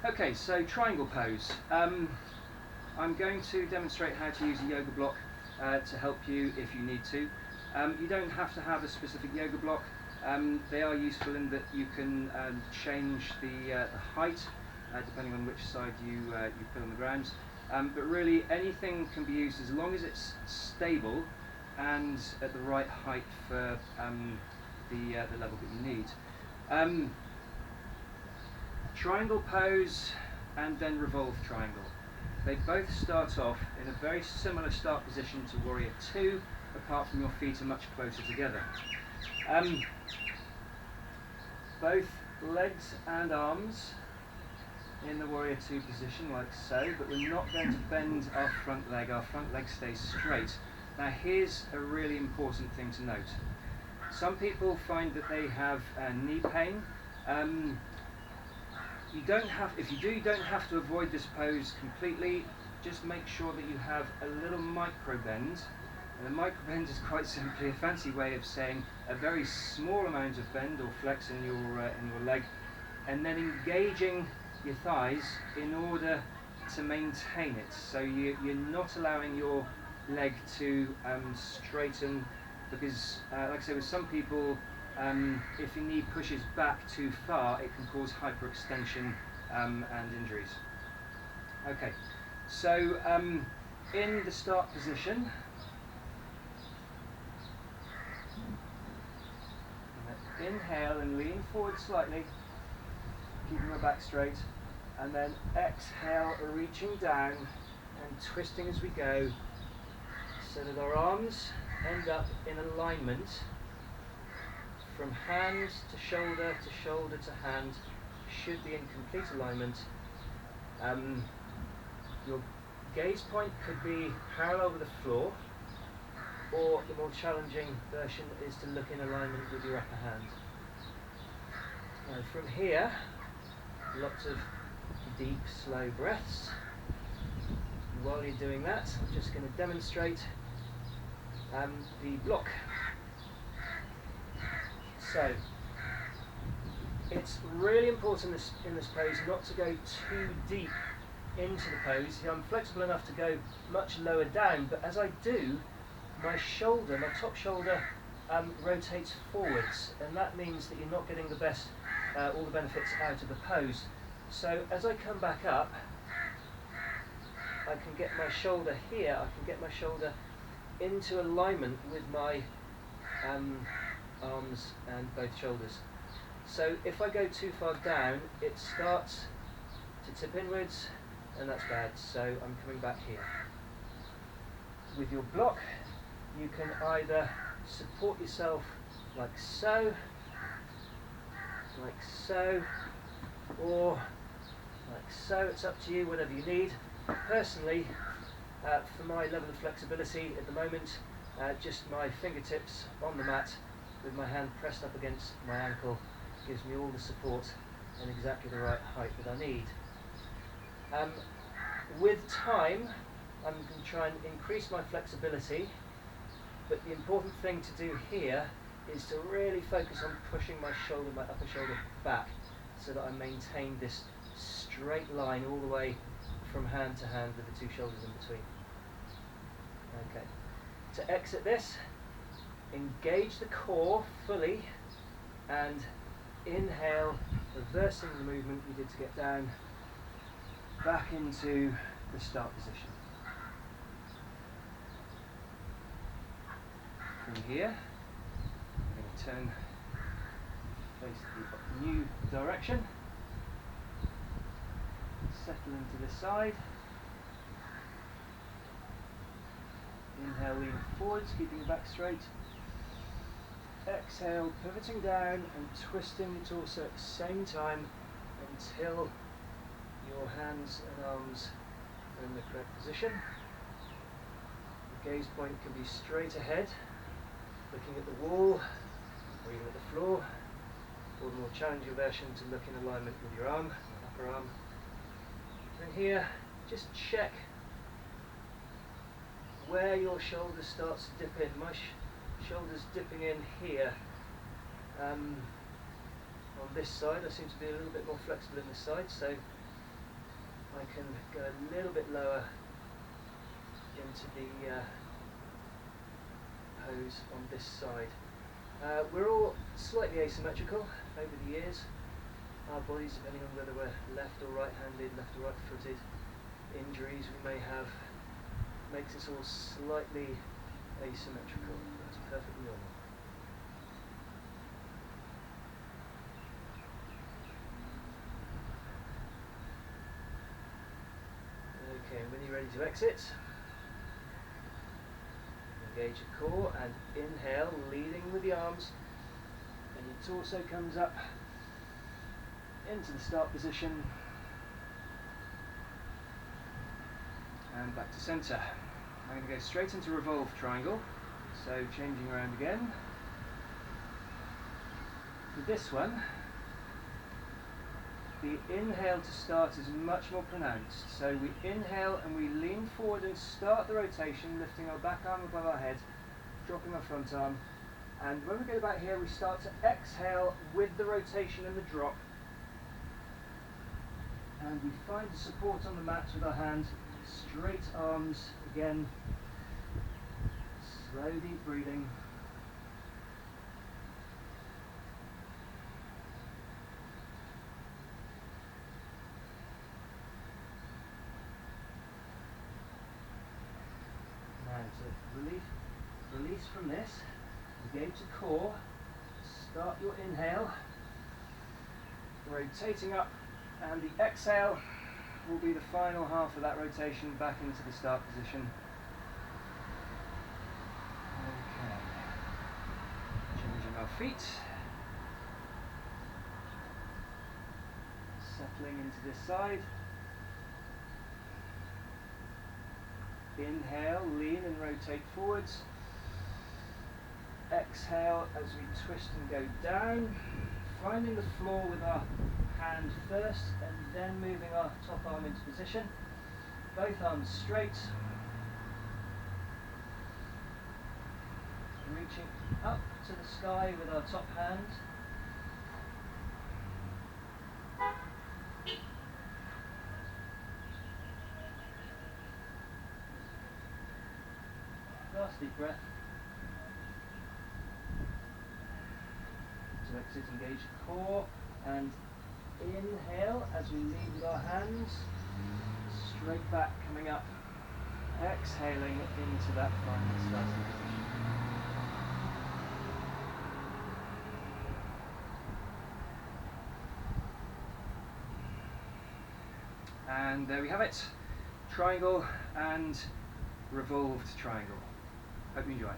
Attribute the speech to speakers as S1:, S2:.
S1: Okay, so triangle pose. I'm going to demonstrate how to use a yoga block to help you if you need to. You don't have to have a specific yoga block. They are useful in that you can change the height depending on which side you put on the ground. But really anything can be used as long as it's stable and at the right height for the level that you need. Triangle pose and then revolve triangle. They both start off in a very similar start position to warrior 2, apart from your feet are much closer together. Both legs and arms in the warrior 2 position like so, but we're not going to bend our front leg stays straight. Now here's a really important thing to note. Some people find that they have knee pain. You don't have, if you do, you don't have to avoid this pose completely. Just make sure that you have a little microbend. And a microbend is quite simply a fancy way of saying a very small amount of bend or flex in your leg, and then engaging your thighs in order to maintain it. So you're not allowing your leg to straighten, because like I say, with some people, if your knee pushes back too far, it can cause hyperextension and injuries. Okay, so in the start position, inhale and lean forward slightly, keeping my back straight, and then exhale, reaching down and twisting as we go, so that our arms end up in alignment from hand to shoulder to hand. Should be in complete alignment. Your gaze point could be parallel with the floor, or the more challenging version is to look in alignment with your upper hand. Now from here, lots of deep, slow breaths. While you're doing that, I'm just going to demonstrate the block. So, it's really important in this pose not to go too deep into the pose. I'm flexible enough to go much lower down, but as I do, my shoulder, my top shoulder, rotates forwards, and that means that you're not getting the best, all the benefits out of the pose. So as I come back up, I can get my shoulder here, I can get my shoulder into alignment with my arms and both shoulders. So if I go too far down, it starts to tip inwards, and that's bad, so I'm coming back here. With your block, you can either support yourself like so, or like so. It's up to you, whatever you need. Personally, for my level of flexibility at the moment, just my fingertips on the mat with my hand pressed up against my ankle gives me all the support and exactly the right height that I need. With time, I'm going to try and increase my flexibility, but the important thing to do here is to really focus on pushing my upper shoulder back, so that I maintain this straight line all the way from hand to hand with the two shoulders in between. Okay. To exit this, engage the core fully and inhale, reversing the movement you did to get down, back into the start position. From here, I'm going to turn, face the new direction, settle into this side, inhale, lean forwards, keeping your back straight, exhale, pivoting down and twisting the torso at the same time until your hands and arms are in the correct position. The gaze point can be straight ahead, looking at the wall or even at the floor, or the more challenging version to look in alignment with your arm, upper arm. And here, just check where your shoulder starts to dip in. My shoulder's dipping in here. On this side, I seem to be a little bit more flexible in this side, so I can go a little bit lower into the pose on this side. We're all slightly asymmetrical over the years. Our bodies, depending on whether we're left or right-handed, left or right-footed, injuries we may have, makes us all slightly asymmetrical. That's perfectly normal. Okay, and when you're ready to exit, engage the core and inhale, leading with the arms, and your torso comes up into the start position and back to center. I'm going to go straight into revolved triangle, so changing around again. For this one, the inhale to start is much more pronounced. So we inhale and we lean forward and start the rotation, lifting our back arm above our head, dropping our front arm. And when we get about here, we start to exhale with the rotation and the drop. And we find support on the mat with our hands, straight arms again, slow deep breathing. And to release from this, engage the core, start your inhale, rotating up, and the exhale will be the final half of that rotation back into the start position. Okay, changing our feet, settling into this side. Inhale, lean and rotate forwards. Exhale as we twist and go down, finding the floor with our hand first and then moving our top arm into position. Both arms straight. Reaching up to the sky with our top hand. Last deep breath. To exit, engage the core and inhale as we lead with our hands. Straight back, coming up. Exhaling into that final starting position. And there we have it. Triangle and revolved triangle. Hope you enjoy.